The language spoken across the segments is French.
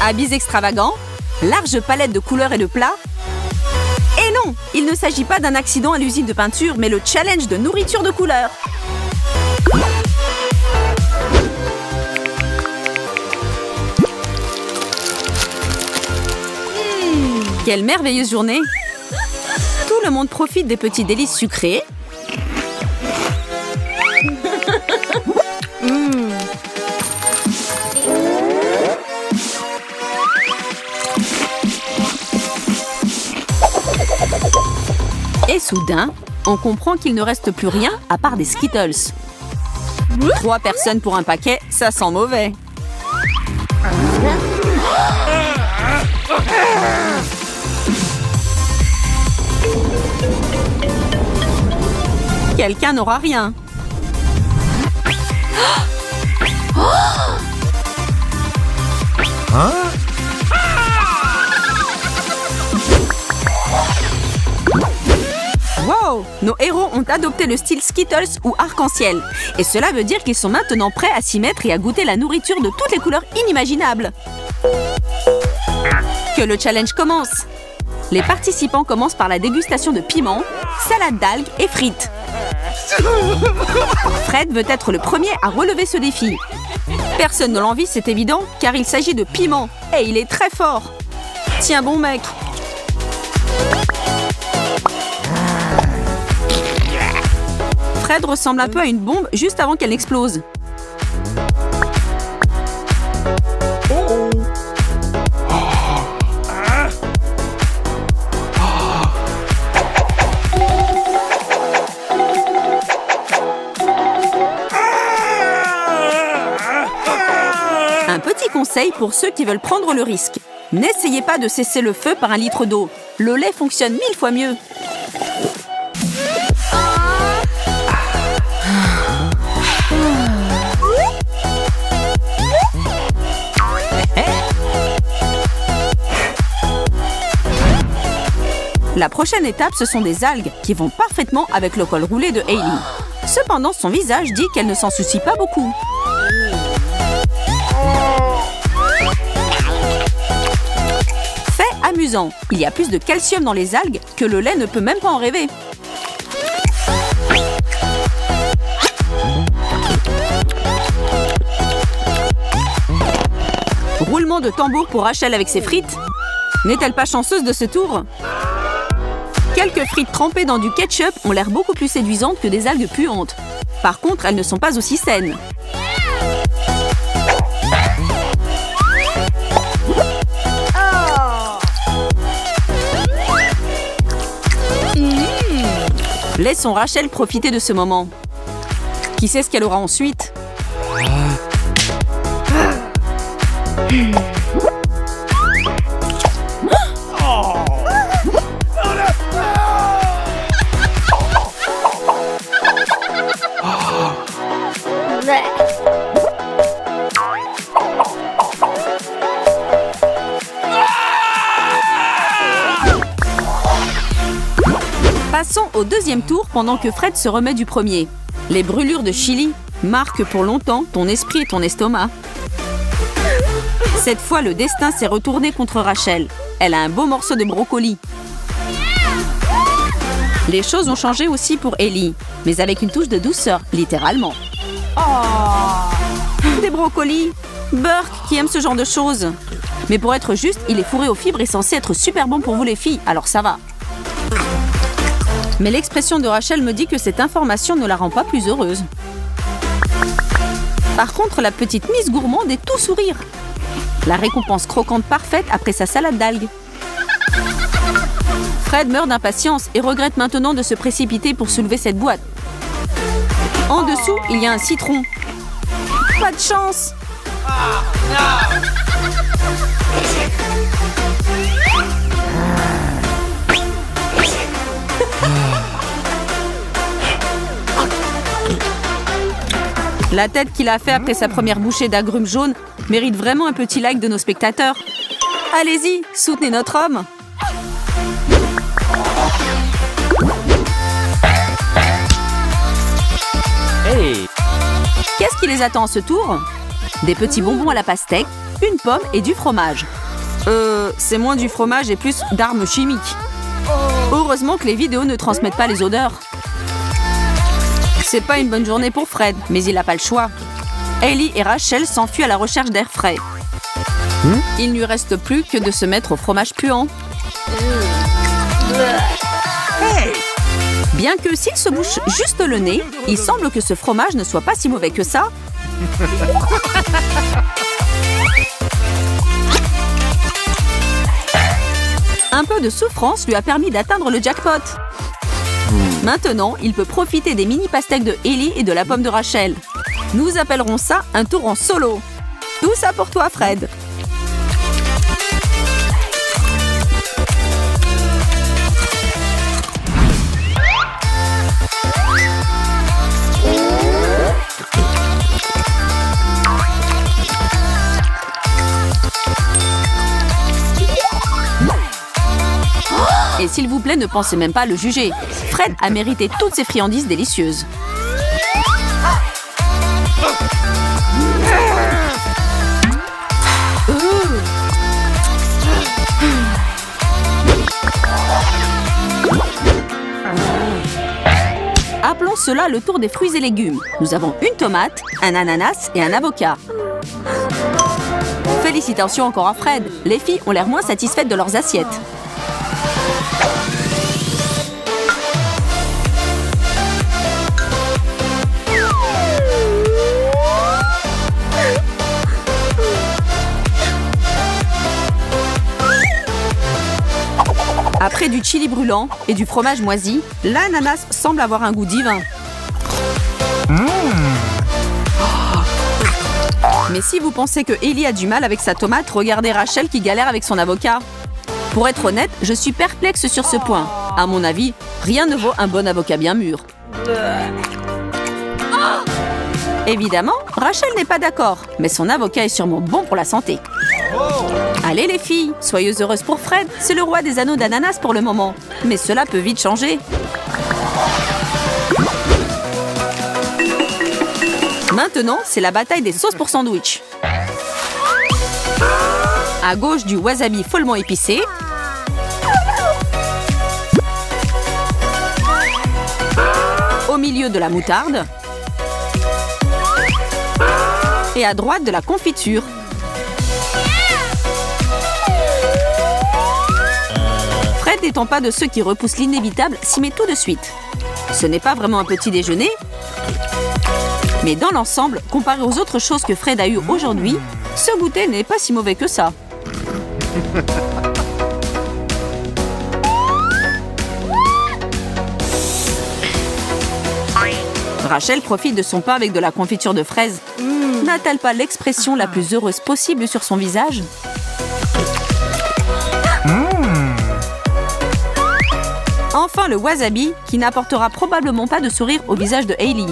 Habits extravagants, large palette de couleurs et de plats. Et non, il ne s'agit pas d'un accident à l'usine de peinture, mais le challenge de nourriture de couleurs. Quelle merveilleuse journée! Tout le monde profite des petits délices sucrés. Et soudain, on comprend qu'il ne reste plus rien à part des Skittles. 3 personnes pour un paquet, ça sent mauvais. Quelqu'un n'aura rien. Hein? Wow! Nos héros ont adopté le style Skittles ou arc-en-ciel. Et cela veut dire qu'ils sont maintenant prêts à s'y mettre et à goûter la nourriture de toutes les couleurs inimaginables. Que le challenge commence! Les participants commencent par la dégustation de piments, salade d'algues et frites. Fred veut être le premier à relever ce défi. Personne ne l'envie, c'est évident, car il s'agit de piment. Et il est très fort. Tiens bon mec. Fred ressemble un peu à une bombe juste avant qu'elle n'explose. Un petit conseil pour ceux qui veulent prendre le risque. N'essayez pas de cesser le feu par un litre d'eau. Le lait fonctionne 1000 fois mieux. La prochaine étape, ce sont des algues qui vont parfaitement avec le col roulé de Hailey. Cependant, son visage dit qu'elle ne s'en soucie pas beaucoup. Fait amusant, il y a plus de calcium dans les algues que le lait ne peut même pas en rêver. Roulement de tambour pour Rachel avec ses frites. N'est-elle pas chanceuse de ce tour? Quelques frites trempées dans du ketchup ont l'air beaucoup plus séduisantes que des algues puantes. Par contre, elles ne sont pas aussi saines. Laissons Rachel profiter de ce moment. Qui sait ce qu'elle aura ensuite? Passons au deuxième tour pendant que Fred se remet du premier. Les brûlures de chili marquent pour longtemps ton esprit et ton estomac. Cette fois, le destin s'est retourné contre Rachel. Elle a un beau morceau de brocoli. Les choses ont changé aussi pour Ellie, mais avec une touche de douceur, littéralement. Oh, des brocolis! Burke qui aime ce genre de choses. Mais pour être juste, il est fourré aux fibres et censé être super bon pour vous les filles, alors ça va. Mais l'expression de Rachel me dit que cette information ne la rend pas plus heureuse. Par contre, la petite Miss Gourmande est tout sourire. La récompense croquante parfaite après sa salade d'algues. Fred meurt d'impatience et regrette maintenant de se précipiter pour soulever cette boîte. En dessous, il y a un citron. Pas de chance! La tête qu'il a fait après sa première bouchée d'agrumes jaunes mérite vraiment un petit like de nos spectateurs. Allez-y, soutenez notre homme! Hey! Qu'est-ce qui les attend à ce tour? Des petits bonbons à la pastèque, une pomme et du fromage. C'est moins du fromage et plus d'armes chimiques. Heureusement que les vidéos ne transmettent pas les odeurs. C'est pas une bonne journée pour Fred, mais il n'a pas le choix. Hailey et Rachel s'enfuient à la recherche d'air frais. Il ne lui reste plus que de se mettre au fromage puant. Bien que s'il se bouche juste le nez, il semble que ce fromage ne soit pas si mauvais que ça. Un peu de souffrance lui a permis d'atteindre le jackpot. Maintenant, il peut profiter des mini pastèques de Hailey et de la pomme de Rachel. Nous appellerons ça un tour en solo. Tout ça pour toi, Fred. Et s'il vous plaît, ne pensez même pas à le juger. Fred a mérité toutes ces friandises délicieuses. Appelons cela le tour des fruits et légumes. Nous avons une tomate, un ananas et un avocat. Félicitations encore à Fred. Les filles ont l'air moins satisfaites de leurs assiettes. Après du chili brûlant et du fromage moisi, l'ananas semble avoir un goût divin. Mais si vous pensez que Hailey a du mal avec sa tomate, regardez Rachel qui galère avec son avocat. Pour être honnête, je suis perplexe sur ce point. À mon avis, rien ne vaut un bon avocat bien mûr. Évidemment, Rachel n'est pas d'accord, mais son avocat est sûrement bon pour la santé. Allez les filles, soyez heureuses pour Fred, c'est le roi des anneaux d'ananas pour le moment. Mais cela peut vite changer. Maintenant, c'est la bataille des sauces pour sandwich. À gauche, du wasabi follement épicé. Au milieu, de la moutarde. Et à droite, de la confiture. Fred n'étant pas de ceux qui repoussent l'inévitable, s'y met tout de suite. Ce n'est pas vraiment un petit déjeuner, mais dans l'ensemble, comparé aux autres choses que Fred a eues aujourd'hui, ce goûter n'est pas si mauvais que ça. Rachel profite de son pain avec de la confiture de fraises. N'a-t-elle pas l'expression la plus heureuse possible sur son visage ? Enfin, le wasabi, qui n'apportera probablement pas de sourire au visage de Hailey.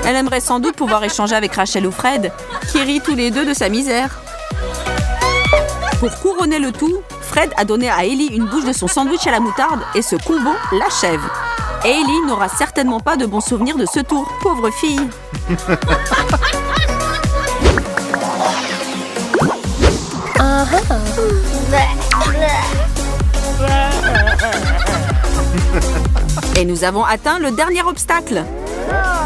Elle aimerait sans doute pouvoir échanger avec Rachel ou Fred, qui rient tous les deux de sa misère. Pour couronner le tout, Fred a donné à Hailey une bouche de son sandwich à la moutarde et ce combo l'achève. Hailey n'aura certainement pas de bons souvenirs de ce tour, pauvre fille. Et nous avons atteint le dernier obstacle.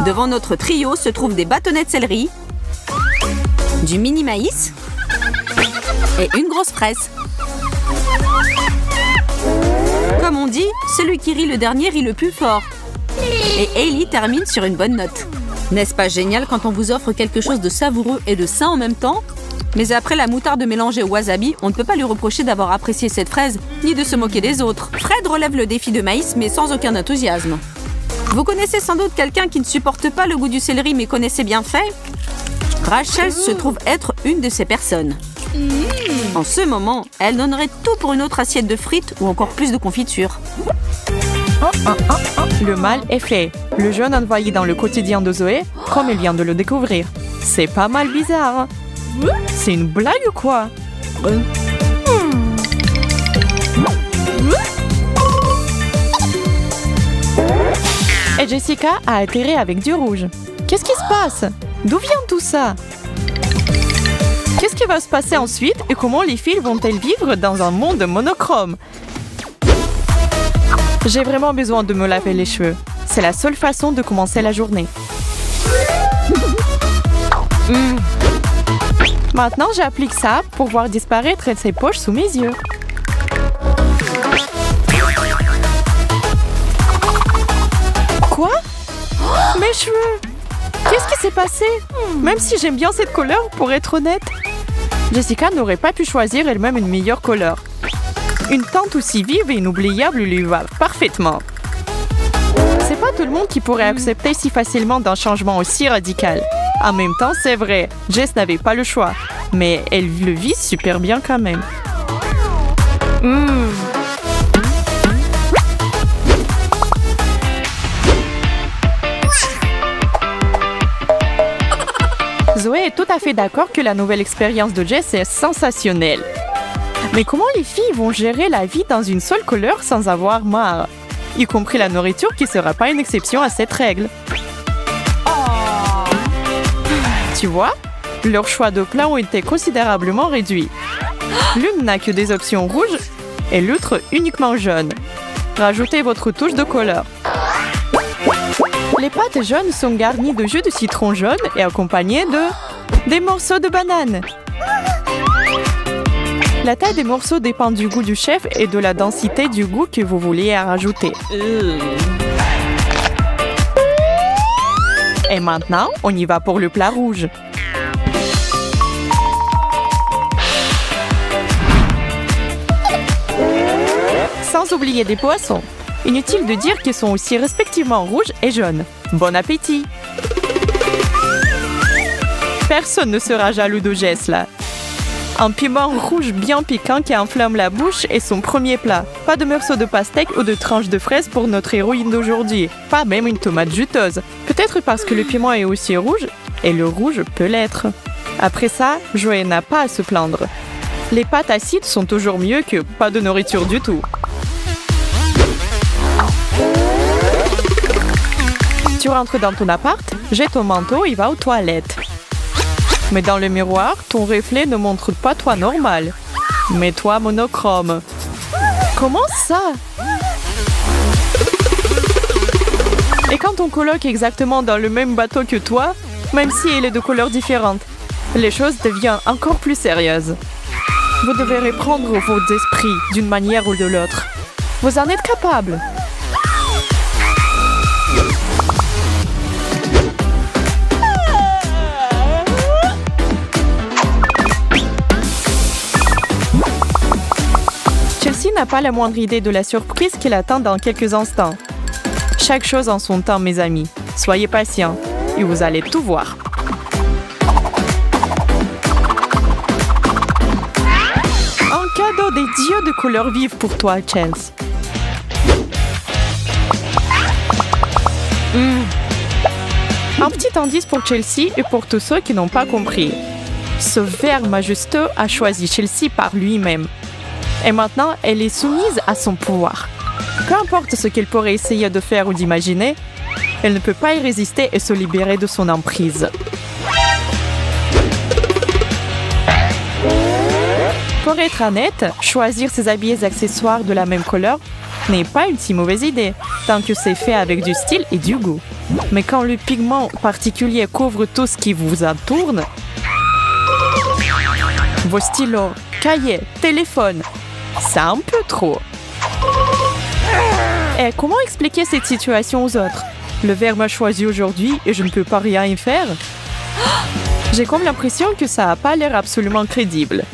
Devant notre trio se trouvent des bâtonnets de céleri, du mini maïs et une grosse fraise. Comme on dit, celui qui rit le dernier rit le plus fort. Et Hailey termine sur une bonne note. N'est-ce pas génial quand on vous offre quelque chose de savoureux et de sain en même temps ? Mais après la moutarde mélangée au wasabi, on ne peut pas lui reprocher d'avoir apprécié cette fraise, ni de se moquer des autres. Fred relève le défi de maïs, mais sans aucun enthousiasme. Vous connaissez sans doute quelqu'un qui ne supporte pas le goût du céleri, mais connaissait bien fait ? Rachel se trouve être une de ces personnes. En ce moment, elle donnerait tout pour une autre assiette de frites ou encore plus de confiture. Le mal est fait. Le jeune envoyé dans le quotidien de Zoé, comme elle vient de le découvrir. C'est pas mal bizarre. C'est une blague ou quoi ? Et Jessica a atterri avec du rouge. Qu'est-ce qui se passe ? D'où vient tout ça ? qui va se passer ensuite et comment les filles vont-elles vivre dans un monde monochrome? J'ai vraiment besoin de me laver les cheveux. C'est la seule façon de commencer la journée. Maintenant, j'applique ça pour voir disparaître ces poches sous mes yeux. Quoi? Mes cheveux! Qu'est-ce qui s'est passé? Même si j'aime bien cette couleur, pour être honnête, Jessica n'aurait pas pu choisir elle-même une meilleure couleur. Une teinte aussi vive et inoubliable lui va parfaitement. C'est pas tout le monde qui pourrait accepter si facilement d'un changement aussi radical. En même temps, c'est vrai, Jess n'avait pas le choix, mais elle le vit super bien quand même. Zoé est tout à fait d'accord que la nouvelle expérience de Jess est sensationnelle. Mais comment les filles vont gérer la vie dans une seule couleur sans avoir marre? Y compris la nourriture qui sera pas une exception à cette règle. Tu vois, leurs choix de plats ont été considérablement réduits. L'une n'a que des options rouges et l'autre uniquement jaune. Rajoutez votre touche de couleur. Les pâtes jaunes sont garnies de jus de citron jaune et accompagnées des morceaux de banane. La taille des morceaux dépend du goût du chef et de la densité du goût que vous vouliez y rajouter. Et maintenant, on y va pour le plat rouge. Sans oublier des poissons. Inutile de dire qu'ils sont aussi respectivement rouges et jaunes. Bon appétit! Personne ne sera jaloux de Jess là. Un piment rouge bien piquant qui enflamme la bouche est son premier plat. Pas de morceaux de pastèque ou de tranches de fraises pour notre héroïne d'aujourd'hui. Pas même une tomate juteuse. Peut-être parce que le piment est aussi rouge, et le rouge peut l'être. Après ça, Joël n'a pas à se plaindre. Les pâtes acides sont toujours mieux que pas de nourriture du tout. Tu rentres dans ton appart, jette ton manteau et va aux toilettes. Mais dans le miroir, ton reflet ne montre pas toi normal, mais toi monochrome. Comment ça? Et quand ton coloc est exactement dans le même bateau que toi, même si il est de couleurs différentes, les choses deviennent encore plus sérieuses. Vous devez reprendre vos esprits d'une manière ou de l'autre. Vous en êtes capable. Chelsea n'a pas la moindre idée de la surprise qui l'attend dans quelques instants. Chaque chose en son temps, mes amis. Soyez patients et vous allez tout voir. Un cadeau des dieux de couleurs vives pour toi, Chelsea. Un petit indice pour Chelsea et pour tous ceux qui n'ont pas compris. Ce ver majestueux a choisi Chelsea par lui-même. Et maintenant, elle est soumise à son pouvoir. Peu importe ce qu'elle pourrait essayer de faire ou d'imaginer, elle ne peut pas y résister et se libérer de son emprise. Pour être honnête, choisir ses habits et accessoires de la même couleur n'est pas une si mauvaise idée, tant que c'est fait avec du style et du goût. Mais quand le pigment particulier couvre tout ce qui vous entoure, vos stylos, cahiers, téléphones, c'est un peu trop. Et comment expliquer cette situation aux autres? Le ver m'a choisi aujourd'hui et je ne peux pas rien y faire? J'ai comme l'impression que ça n'a pas l'air absolument crédible.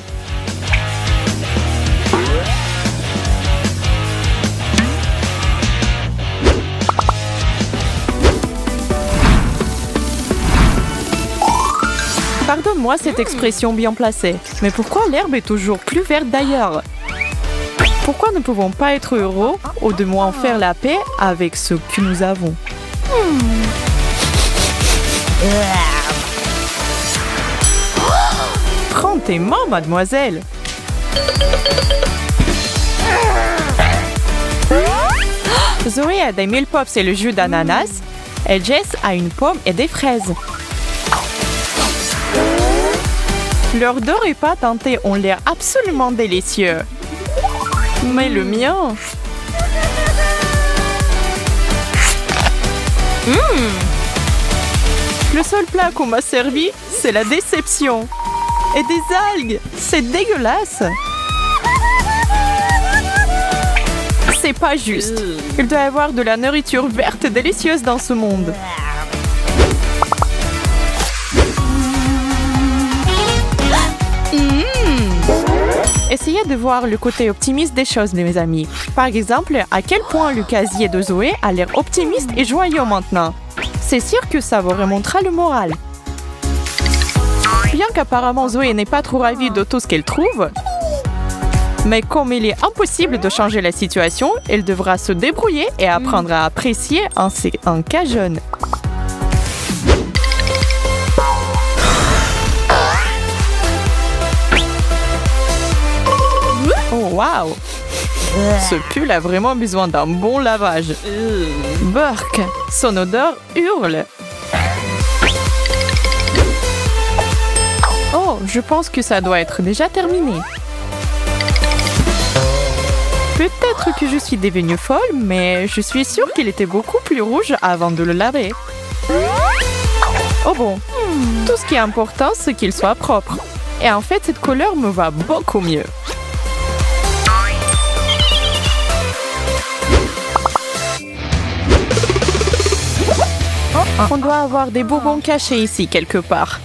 Pardonne-moi cette expression bien placée, mais pourquoi l'herbe est toujours plus verte d'ailleurs? Pourquoi ne pouvons pas être heureux ou de moins faire la paix avec ce que nous avons? Prends tes mains, mademoiselle. Zoé a des mille pops et le jus d'ananas, et Jess a une pomme et des fraises. Leurs deux repas tentés ont l'air absolument délicieux. Mais le mien... Le seul plat qu'on m'a servi, c'est la déception. Et des algues, c'est dégueulasse. C'est pas juste. Il doit y avoir de la nourriture verte délicieuse dans ce monde. Essayez de voir le côté optimiste des choses, mes amis. Par exemple, à quel point le casier de Zoé a l'air optimiste et joyeux maintenant. C'est sûr que ça vous remontera le moral. Bien qu'apparemment Zoé n'est pas trop ravie de tout ce qu'elle trouve, mais comme il est impossible de changer la situation, elle devra se débrouiller et apprendre à apprécier un cas jeune. Oh waouh! Ce pull a vraiment besoin d'un bon lavage. Burk, son odeur hurle. Oh, je pense que ça doit être déjà terminé. Peut-être que je suis devenue folle, mais je suis sûre qu'il était beaucoup plus rouge avant de le laver. Oh bon, tout ce qui est important, c'est qu'il soit propre. Et en fait, cette couleur me va beaucoup mieux. On doit avoir des bonbons cachés ici quelque part.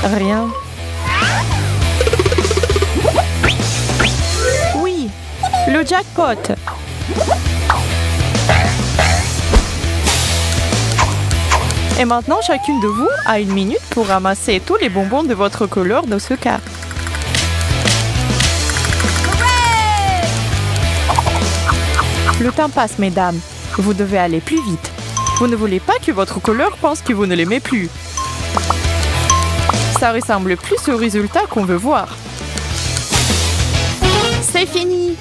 Rien. Oui, le jackpot. Et maintenant, chacune de vous a 1 minute pour ramasser tous les bonbons de votre couleur dans ce cas. Le temps passe, mesdames. Vous devez aller plus vite. Vous ne voulez pas que votre couleur pense que vous ne l'aimez plus. Ça ressemble plus au résultat qu'on veut voir. C'est fini!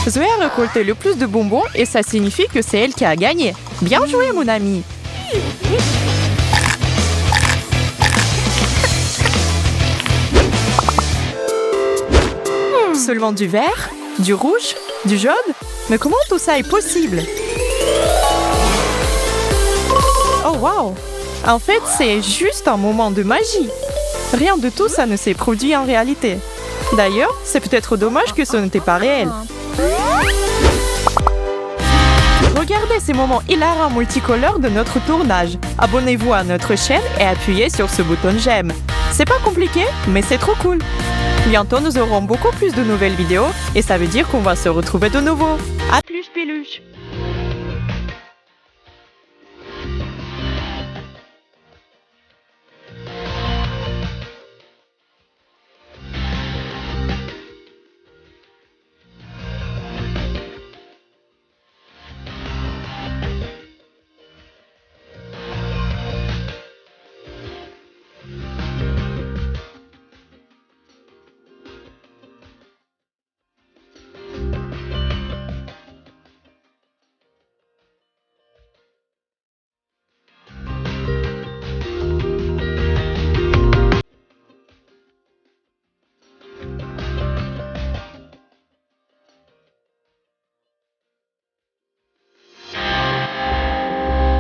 Zoé a récolté le plus de bonbons et ça signifie que c'est elle qui a gagné. Bien joué, mon ami! Seulement du vert, du rouge, du jaune? Mais comment tout ça est possible? Oh wow! En fait, c'est juste un moment de magie. Rien de tout ça ne s'est produit en réalité. D'ailleurs, c'est peut-être dommage que ce n'était pas réel. Regardez ces moments hilarants multicolores de notre tournage. Abonnez-vous à notre chaîne et appuyez sur ce bouton j'aime. C'est pas compliqué, mais c'est trop cool. Bientôt, nous aurons beaucoup plus de nouvelles vidéos et ça veut dire qu'on va se retrouver de nouveau. À plus, Peluche!